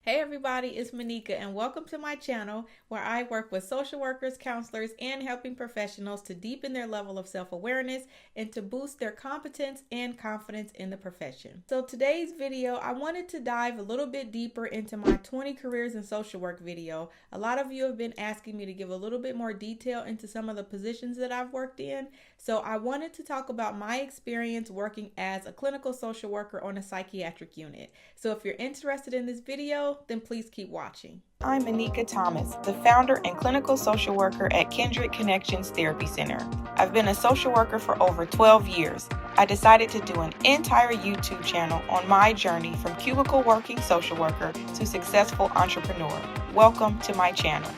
Hey everybody, it's Monika and welcome to my channel where I work with social workers, counselors, and helping professionals to deepen their level of self-awareness and to boost their competence and confidence in the profession. So today's video, I wanted to dive a little bit deeper into my 20 careers in social work video. A lot of you have been asking me to give a little bit more detail into some of the positions that I've worked in. So I wanted to talk about my experience working as a clinical social worker on a psychiatric unit. So if you're interested in this video, then please keep watching. I'm Monika Thomas, the founder and clinical social worker at Kindred Connections Therapy Center. I've been a social worker for over 12 years. I decided to do an entire YouTube channel on my journey from cubicle working social worker to successful entrepreneur. Welcome to my channel.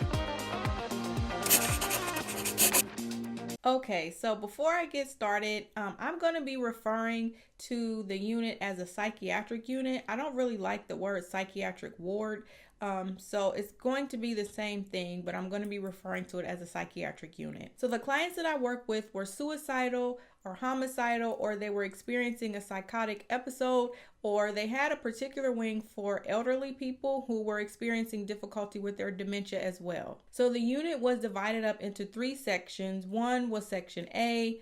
Okay, so before I get started, I'm going to be referring to the unit as a psychiatric unit. I don't really like the word psychiatric ward, so it's going to be the same thing, but I'm going to be referring to it as a psychiatric unit. So the clients that I work with were suicidal or homicidal, or they were experiencing a psychotic episode, or they had a particular wing for elderly people who were experiencing difficulty with their dementia as well. So the unit was divided up into 3 sections. One was section A,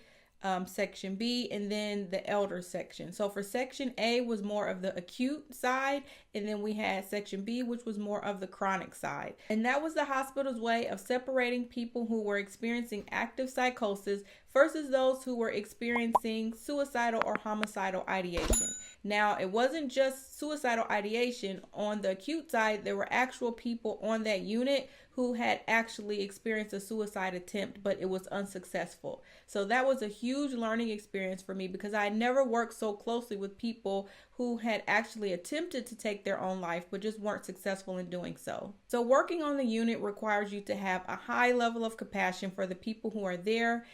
section B, and then the elder section. So for section A was more of the acute side, and then we had section B, which was more of the chronic side. And that was the hospital's way of separating people who were experiencing active psychosis versus those who were experiencing suicidal or homicidal ideation. Now, it wasn't just suicidal ideation. On the acute side, there were actual people on that unit who had actually experienced a suicide attempt, but it was unsuccessful. So that was a huge learning experience for me because I never worked so closely with people who had actually attempted to take their own life, but just weren't successful in doing so. So working on the unit requires you to have a high level of compassion for the people who are there.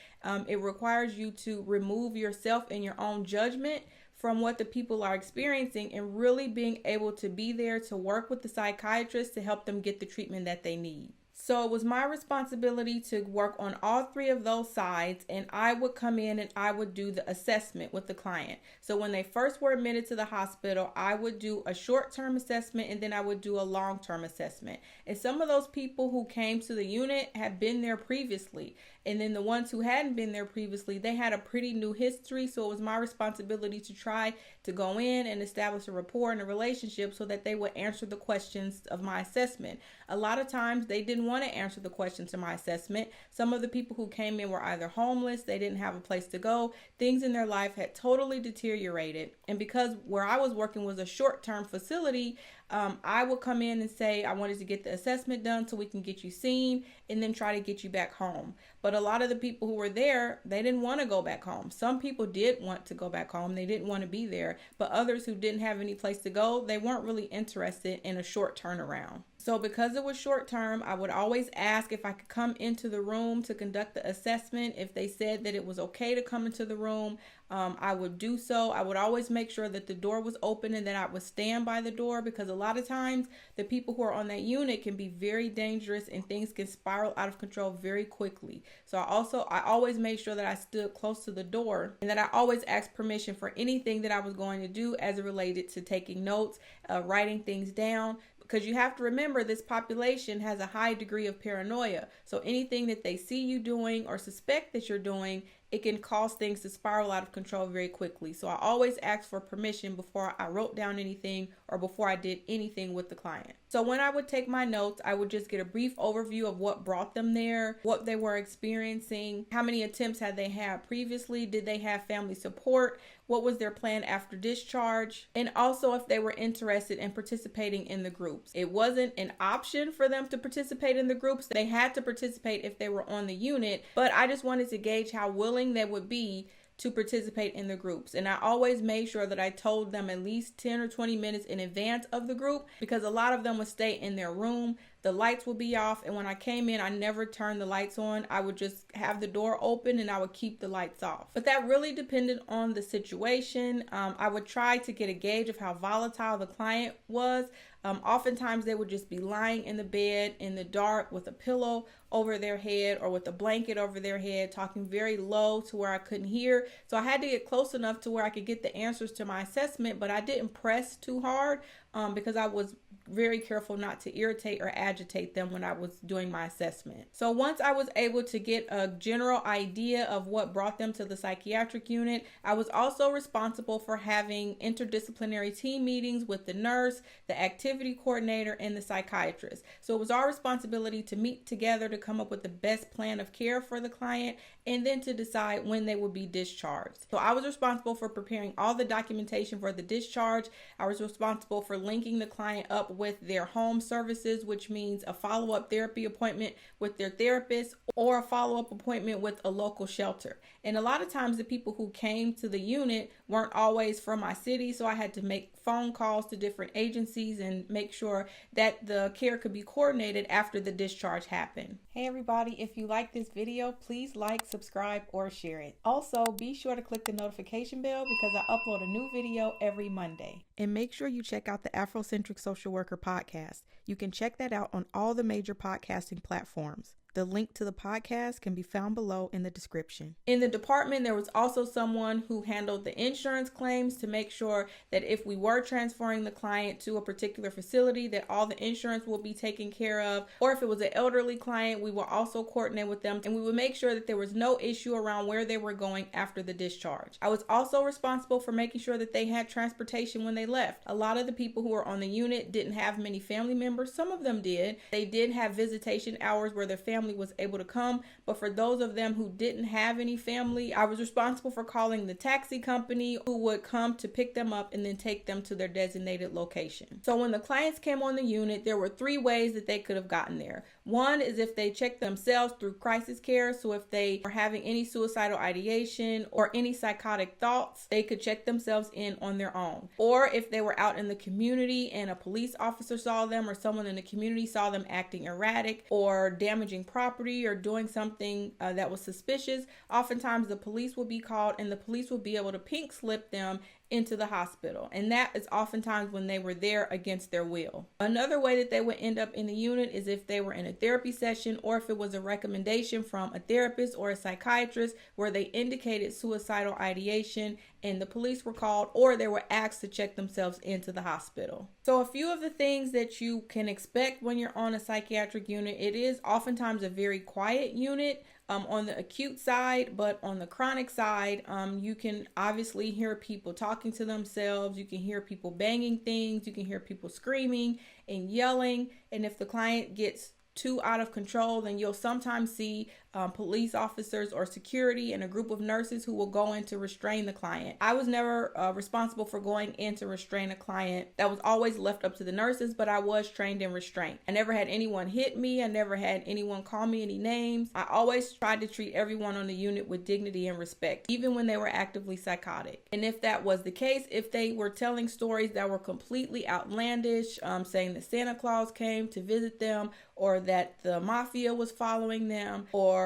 It requires you to remove yourself and your own judgment from what the people are experiencing and really being able to be there to work with the psychiatrist to help them get the treatment that they need. So it was my responsibility to work on all 3 of those sides, and I would come in and I would do the assessment with the client. So when they first were admitted to the hospital, I would do a short-term assessment and then I would do a long-term assessment. And some of those people who came to the unit had been there previously. And then the ones who hadn't been there previously, they had a pretty new history. So it was my responsibility to try to go in and establish a rapport and a relationship so that they would answer the questions of my assessment. A lot of times they didn't want to answer the questions of my assessment. Some of the people who came in were either homeless, they didn't have a place to go, things in their life had totally deteriorated. And because where I was working was a short-term facility, I would come in and say, I wanted to get the assessment done so we can get you seen and then try to get you back home. But a lot of the people who were there, they didn't want to go back home. Some people did want to go back home. They didn't want to be there. But others who didn't have any place to go, they weren't really interested in a short turnaround. So because it was short term, I would always ask if I could come into the room to conduct the assessment. If they said that it was okay to come into the room, I would do so. I would always make sure that the door was open and that I would stand by the door, because a lot of times the people who are on that unit can be very dangerous and things can spiral out of control very quickly. So I always made sure that I stood close to the door and that I always asked permission for anything that I was going to do as it related to taking notes, writing things down. Because you have to remember, this population has a high degree of paranoia. So anything that they see you doing or suspect that you're doing, it can cause things to spiral out of control very quickly. So I always asked for permission before I wrote down anything or before I did anything with the client. So when I would take my notes, I would just get a brief overview of what brought them there, what they were experiencing, how many attempts had they had previously, did they have family support, what was their plan after discharge, and also if they were interested in participating in the groups. It wasn't an option for them to participate in the groups. They had to participate if they were on the unit, but I just wanted to gauge how willing they would be to participate in the groups. And I always made sure that I told them at least 10 or 20 minutes in advance of the group, because a lot of them would stay in their room. The lights would be off, and when I came in, I never turned the lights on. I would just have the door open and I would keep the lights off. But that really depended on the situation. I would try to get a gauge of how volatile the client was. Oftentimes they would just be lying in the bed in the dark with a pillow over their head or with a blanket over their head, talking very low to where I couldn't hear. So I had to get close enough to where I could get the answers to my assessment, but I didn't press too hard. because I was very careful not to irritate or agitate them when I was doing my assessment. So once I was able to get a general idea of what brought them to the psychiatric unit, I was also responsible for having interdisciplinary team meetings with the nurse, the activity coordinator, and the psychiatrist. So it was our responsibility to meet together to come up with the best plan of care for the client and then to decide when they would be discharged. So I was responsible for preparing all the documentation for the discharge. I was responsible for linking the client up with their home services, which means a follow-up therapy appointment with their therapist or a follow-up appointment with a local shelter. And a lot of times the people who came to the unit weren't always from my city, so I had to make phone calls to different agencies and make sure that the care could be coordinated after the discharge happened. Hey everybody, if you like this video, please like, subscribe, or share it. Also, be sure to click the notification bell because I upload a new video every Monday. And make sure you check out the Afrocentric Social Worker podcast. You can check that out on all the major podcasting platforms. The link to the podcast can be found below in the description. In the department, there was also someone who handled the insurance claims to make sure that if we were transferring the client to a particular facility, that all the insurance will be taken care of. Or if it was an elderly client, we will also coordinate with them and we would make sure that there was no issue around where they were going after the discharge. I was also responsible for making sure that they had transportation when they left. A lot of the people who were on the unit didn't have many family members. Some of them did. They did have visitation hours where their family was able to come, but for those of them who didn't have any family, I was responsible for calling the taxi company who would come to pick them up and then take them to their designated location. So when the clients came on the unit, there were 3 ways that they could have gotten there. One is if they checked themselves through crisis care. So if they were having any suicidal ideation or any psychotic thoughts, they could check themselves in on their own. Or if they were out in the community and a police officer saw them or someone in the community saw them acting erratic or damaging property or doing something that was suspicious, oftentimes the police will be called and the police will be able to pink slip them into the hospital. And that is oftentimes when they were there against their will. Another way that they would end up in the unit is if they were in a therapy session or if it was a recommendation from a therapist or a psychiatrist where they indicated suicidal ideation and the police were called or they were asked to check themselves into the hospital. So a few of the things that you can expect when you're on a psychiatric unit, it is oftentimes a very quiet unit. On the acute side, but on the chronic side, you can obviously hear people talking to themselves. You can hear people banging things. You can hear people screaming and yelling. And if the client gets too out of control, then you'll sometimes see police officers or security and a group of nurses who will go in to restrain the client. I was never responsible for going in to restrain a client. That was always left up to the nurses, but I was trained in restraint. I never had anyone hit me. I never had anyone call me any names. I always tried to treat everyone on the unit with dignity and respect, even when they were actively psychotic. And if that was the case, if they were telling stories that were completely outlandish, saying that Santa Claus came to visit them, or that the mafia was following them, or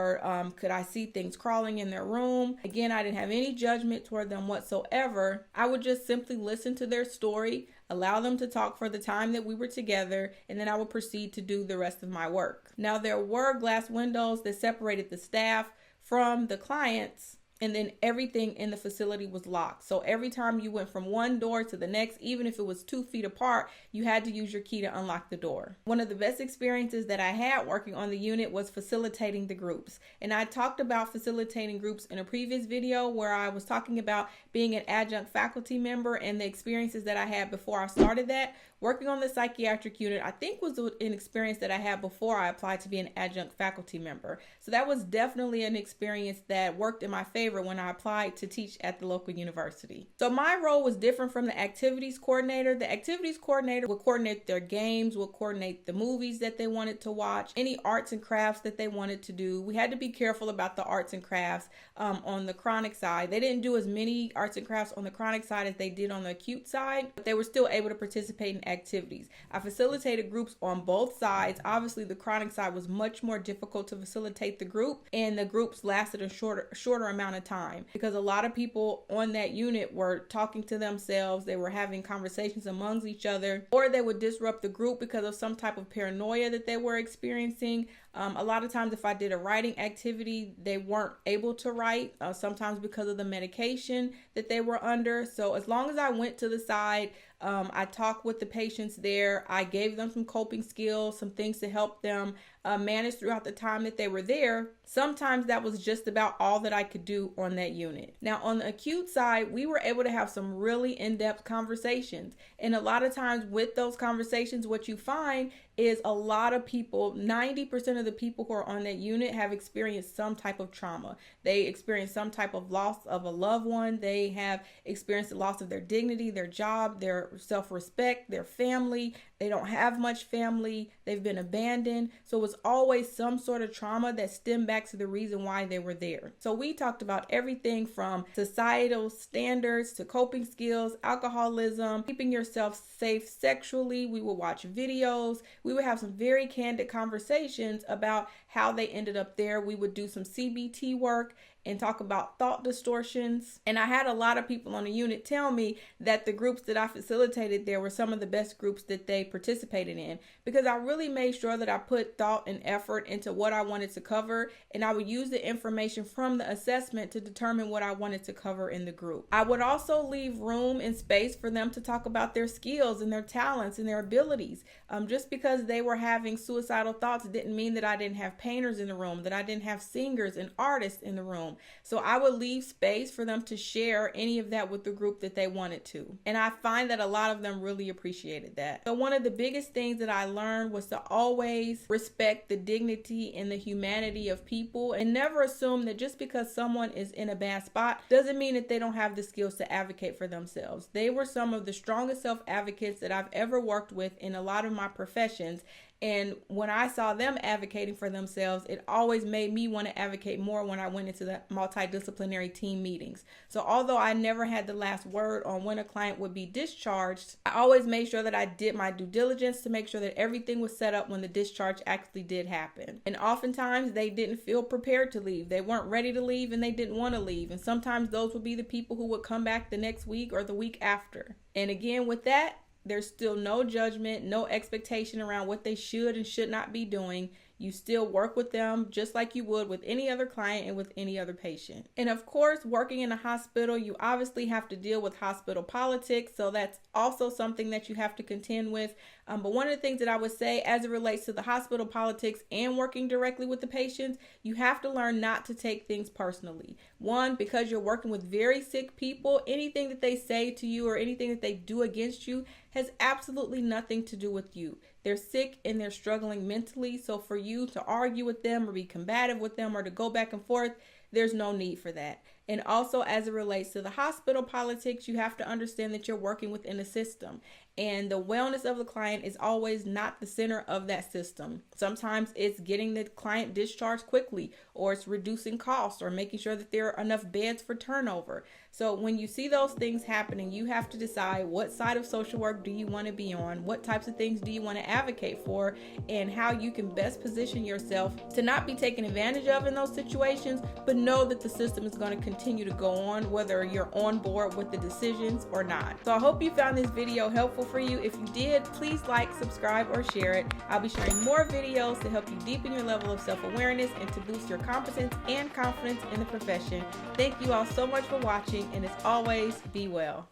could I see things crawling in their room? Again, I didn't have any judgment toward them whatsoever. I would just simply listen to their story, allow them to talk for the time that we were together, and then I would proceed to do the rest of my work. Now, there were glass windows that separated the staff from the clients, and then everything in the facility was locked. So every time you went from one door to the next, even if it was 2 feet apart, you had to use your key to unlock the door. One of the best experiences that I had working on the unit was facilitating the groups. And I talked about facilitating groups in a previous video where I was talking about being an adjunct faculty member and the experiences that I had before I started that. Working on the psychiatric unit, I think, was an experience that I had before I applied to be an adjunct faculty member. So that was definitely an experience that worked in my favor when I applied to teach at the local university. So my role was different from the activities coordinator. The activities coordinator would coordinate their games, would coordinate the movies that they wanted to watch, any arts and crafts that they wanted to do. We had to be careful about the arts and crafts on the chronic side. They didn't do as many arts and crafts on the chronic side as they did on the acute side, but they were still able to participate in activities. I facilitated groups on both sides. Obviously, the chronic side was much more difficult to facilitate the group, and the groups lasted a shorter amount of time because a lot of people on that unit were talking to themselves. They were having conversations amongst each other, or they would disrupt the group because of some type of paranoia that they were experiencing. A lot of times if I did a writing activity, they weren't able to write, sometimes because of the medication that they were under. So as long as I went to the side, I talked with the patients there. I gave them some coping skills, some things to help them manage throughout the time that they were there. Sometimes that was just about all that I could do on that unit. Now, on the acute side, we were able to have some really in-depth conversations. And a lot of times with those conversations, what you find is a lot of people, 90% of the people who are on that unit have experienced some type of trauma. They experienced some type of loss of a loved one. They have experienced the loss of their dignity, their job, their self-respect, their family. They don't have much family. They've been abandoned. So it was always some sort of trauma that stemmed back to the reason why they were there. So we talked about everything from societal standards to coping skills, alcoholism, keeping yourself safe sexually. We would watch videos. We would have some very candid conversations about how they ended up there. We would do some CBT work and talk about thought distortions. And I had a lot of people on the unit tell me that the groups that I facilitated there were some of the best groups that they participated in, because I really made sure that I put thought and effort into what I wanted to cover, and I would use the information from the assessment to determine what I wanted to cover in the group. I would also leave room and space for them to talk about their skills and their talents and their abilities. Just because they were having suicidal thoughts didn't mean that I didn't have painters in the room, that I didn't have singers and artists in the room. So I would leave space for them to share any of that with the group that they wanted to. And I find that a lot of them really appreciated that. So one of the biggest things that I learned was to always respect the dignity and the humanity of people, and never assume that just because someone is in a bad spot doesn't mean that they don't have the skills to advocate for themselves. They were some of the strongest self-advocates that I've ever worked with in a lot of my professions. And when I saw them advocating for themselves, it always made me want to advocate more when I went into the multidisciplinary team meetings. So although I never had the last word on when a client would be discharged, I always made sure that I did my due diligence to make sure that everything was set up when the discharge actually did happen. And oftentimes they didn't feel prepared to leave. They weren't ready to leave and they didn't want to leave. And sometimes those would be the people who would come back the next week or the week after. And again, with that, there's still no judgment, no expectation around what they should and should not be doing. You still work with them just like you would with any other client and with any other patient. And of course, working in a hospital, you obviously have to deal with hospital politics. So that's also something that you have to contend with. But one of the things that I would say as it relates to the hospital politics and working directly with the patients, you have to learn not to take things personally. One, because you're working with very sick people, anything that they say to you or anything that they do against you has absolutely nothing to do with you. They're sick and they're struggling mentally. So for you to argue with them or be combative with them or to go back and forth, there's no need for that. And also, as it relates to the hospital politics, you have to understand that you're working within a system, and the wellness of the client is always not the center of that system. Sometimes it's getting the client discharged quickly, or it's reducing costs, or making sure that there are enough beds for turnover. So when you see those things happening, you have to decide what side of social work do you want to be on, what types of things do you want to advocate for, and how you can best position yourself to not be taken advantage of in those situations, but know that the system is going to continue to go on whether you're on board with the decisions or not. So I hope you found this video helpful for you. If you did, please like, subscribe, or share it. I'll be sharing more videos to help you deepen your level of self-awareness and to boost your competence and confidence in the profession. Thank you all so much for watching, and as always, be well.